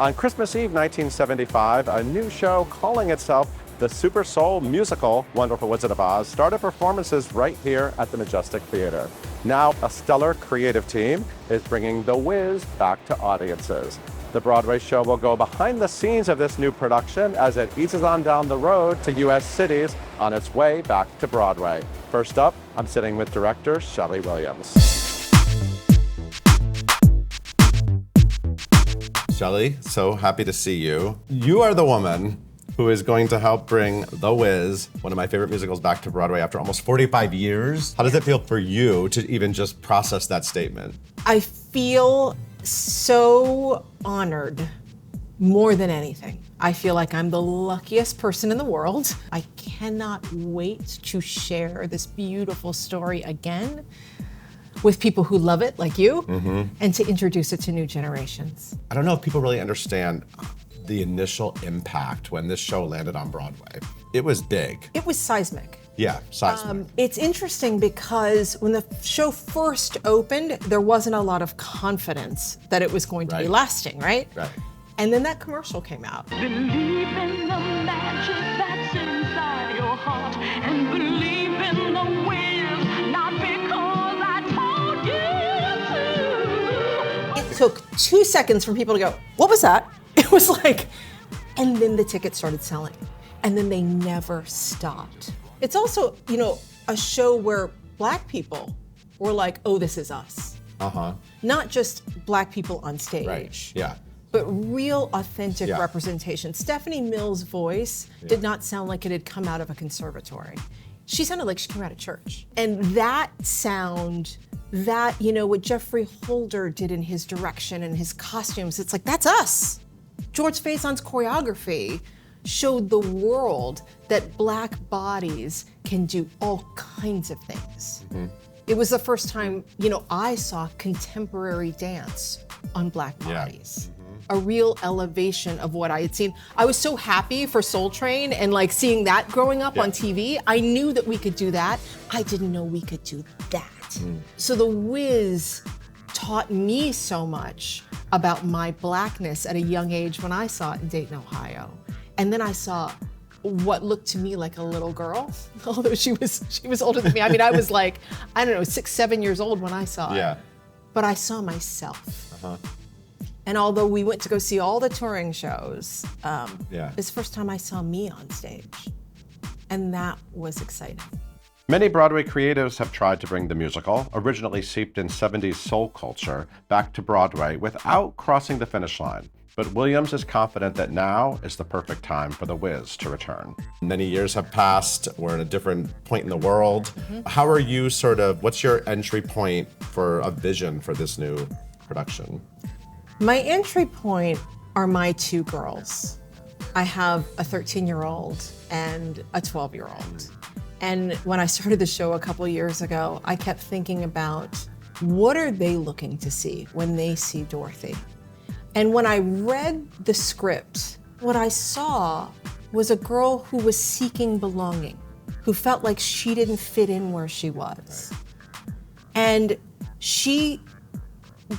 On Christmas Eve 1975, a new show calling itself the Super Soul Musical, Wonderful Wizard of Oz, started performances right here at the Majestic Theater. Now, a stellar creative team is bringing the WIZ back to audiences. The Broadway show will go behind the scenes of this new production as it eases on down the road to U.S. cities on its way back to Broadway. First up, I'm sitting with director Schele Williams. Schele, so happy to see you. You are the woman who is going to help bring The WIZ, one of my favorite musicals, back to Broadway after almost 45 years. How does it feel for you to even just process that statement? I feel so honored, more than anything. I feel like I'm the luckiest person in the world. I cannot wait to share this beautiful story again with people who love it, like you, and to introduce it to new generations. I don't know if people really understand the initial impact when this show landed on Broadway. It was big. It was seismic. Yeah, seismic. It's interesting because when the show first opened, there wasn't a lot of confidence that it was going to be lasting, right? Right. And then that commercial came out. Believe in the magic that's inside your heart, and believe in the WIZ, not because I told you to. It took 2 seconds for people to go, what was that? It was like, and then the tickets started selling. And then they never stopped. It's also, a show where Black people were like, oh, this is us. Not just Black people on stage. Right, yeah. But real authentic representation. Stephanie Mills' voice did not sound like it had come out of a conservatory. She sounded like she came out of church. And that sound, what Jeffrey Holder did in his direction and his costumes, it's like, that's us. George Faison's choreography showed the world that Black bodies can do all kinds of things. It was the first time, I saw contemporary dance on Black bodies. A real elevation of what I had seen. I was so happy for Soul Train and seeing that growing up on TV. I knew that we could do that. I didn't know we could do that. So the WIZ taught me so much about my Blackness at a young age when I saw it in Dayton, Ohio. And then I saw what looked to me like a little girl, although she was older than me. I mean, I was 6, 7 years old when I saw it. But I saw myself. And although we went to go see all the touring shows, it's the first time I saw me on stage. And that was exciting. Many Broadway creatives have tried to bring the musical, originally seeped in 70s soul culture, back to Broadway without crossing the finish line. But Williams is confident that now is the perfect time for the WIZ to return. Many years have passed. We're in a different point in the world. How are you what's your entry point for a vision for this new production? My entry point are my two girls. I have a 13-year-old and a 12-year-old. And when I started the show a couple years ago, I kept thinking about what are they looking to see when they see Dorothy? And when I read the script, what I saw was a girl who was seeking belonging, who felt like she didn't fit in where she was. And she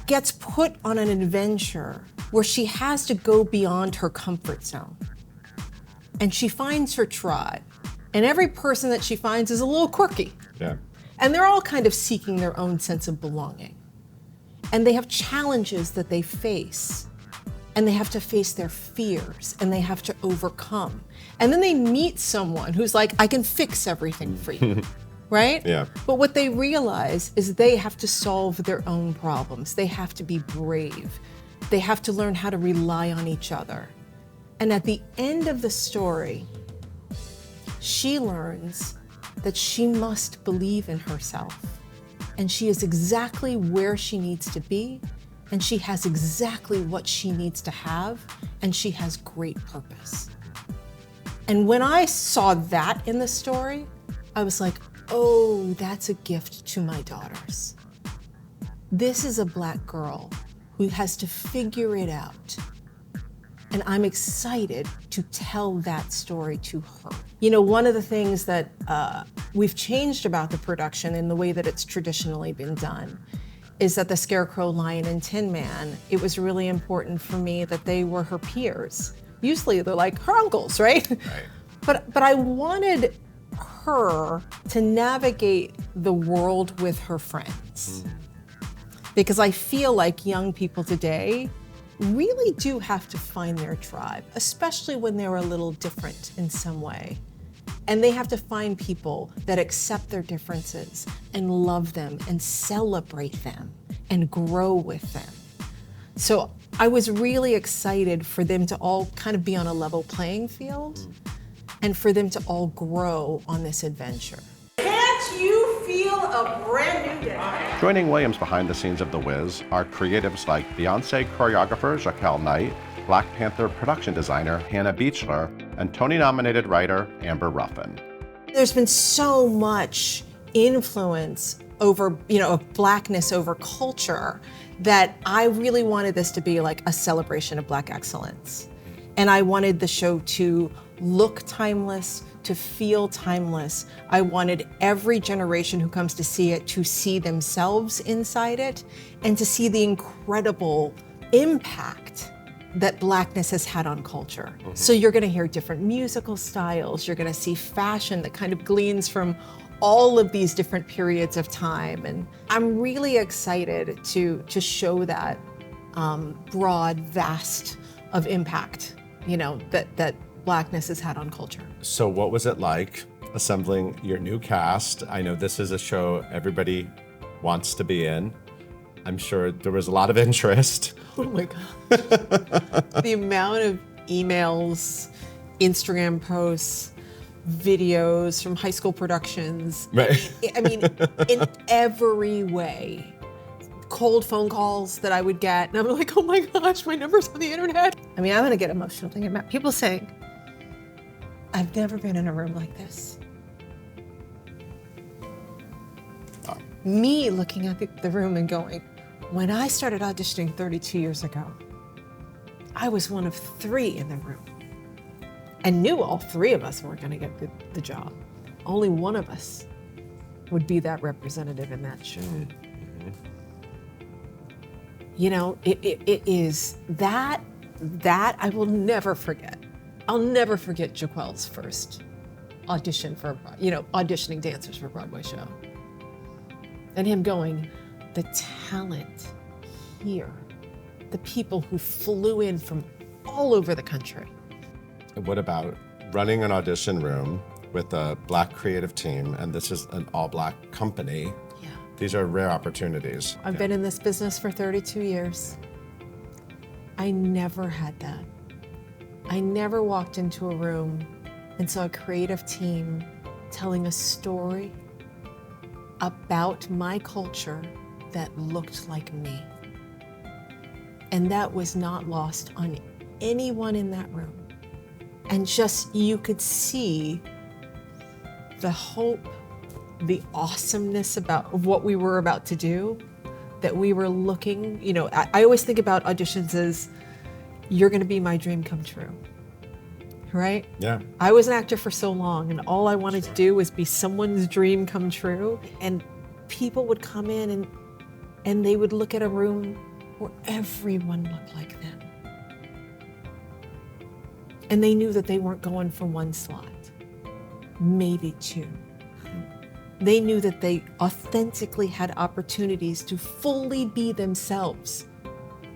gets put on an adventure where she has to go beyond her comfort zone. And she finds her tribe. And every person that she finds is a little quirky. And they're all kind of seeking their own sense of belonging. And they have challenges that they face. And they have to face their fears and they have to overcome. And then they meet someone who's like, I can fix everything for you. Right? But what they realize is they have to solve their own problems. They have to be brave. They have to learn how to rely on each other. And at the end of the story, she learns that she must believe in herself. And she is exactly where she needs to be. And she has exactly what she needs to have. And she has great purpose. And when I saw that in the story, I was like, oh, that's a gift to my daughters. This is a Black girl who has to figure it out. And I'm excited to tell that story to her. You know, one of the things that we've changed about the production in the way that it's traditionally been done is that the Scarecrow, Lion, and Tin Man, it was really important for me that they were her peers. Usually they're like her uncles, right? Right. But I wanted her to navigate the world with her friends. Because I feel like young people today really do have to find their tribe, especially when they're a little different in some way. And they have to find people that accept their differences and love them and celebrate them and grow with them. So I was really excited for them to all kind of be on a level playing field and for them to all grow on this adventure. Can't you feel a brand new day? Joining Williams behind the scenes of The Wiz are creatives like Beyoncé choreographer Jaquel Knight, Black Panther production designer Hannah Beachler, and Tony-nominated writer Amber Ruffin. There's been so much influence over, of Blackness over culture that I really wanted this to be like a celebration of Black excellence. And I wanted the show to look timeless, to feel timeless. I wanted every generation who comes to see it to see themselves inside it and to see the incredible impact that Blackness has had on culture. So you're gonna hear different musical styles, you're gonna see fashion that kind of gleans from all of these different periods of time. And I'm really excited to show that broad, vast of impact, that Blackness has had on culture. So what was it like assembling your new cast? I know this is a show everybody wants to be in. I'm sure there was a lot of interest. Oh my God. The amount of emails, Instagram posts, videos from high school productions. Right. I mean, in every way. Cold phone calls that I would get, and I'm like, oh my gosh, my number's on the internet. I mean, I'm gonna get emotional thinking about people saying, I've never been in a room like this. Me looking at the room and going, when I started auditioning 32 years ago, I was one of 3 in the room and knew all 3 of us weren't gonna get the job. Only one of us would be that representative in that show. It is that I will never forget. I'll never forget Jaquel's first audition for, auditioning dancers for a Broadway show. And him going, the talent here, the people who flew in from all over the country. What about running an audition room with a Black creative team, and this is an all-Black company? Yeah. These are rare opportunities. I've been in this business for 32 years. I never had that. I never walked into a room and saw a creative team telling a story about my culture that looked like me. And that was not lost on anyone in that room. And just, you could see the hope, the awesomeness of what we were about to do, that we were looking, I always think about auditions as, you're gonna be my dream come true, right? Yeah. I was an actor for so long, and all I wanted to do was be someone's dream come true. And people would come in and they would look at a room where everyone looked like them. And they knew that they weren't going for 1 slot, maybe 2. They knew that they authentically had opportunities to fully be themselves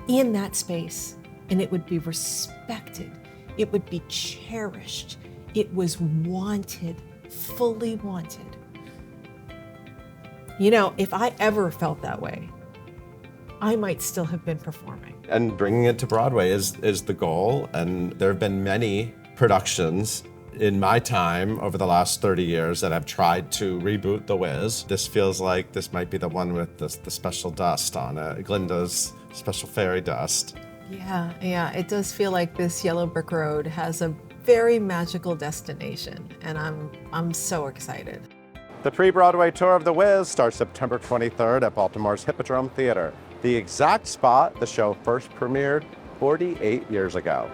in that space, and it would be respected, it would be cherished, it was wanted, fully wanted. If I ever felt that way, I might still have been performing. And bringing it to Broadway is the goal, and there have been many productions in my time over the last 30 years that have tried to reboot The Wiz. This feels like this might be the one with the special dust on it, Glinda's special fairy dust. Yeah, it does feel like this yellow brick road has a very magical destination, and I'm so excited. The pre-Broadway tour of The Wiz starts September 23rd at Baltimore's Hippodrome Theater, the exact spot the show first premiered 48 years ago.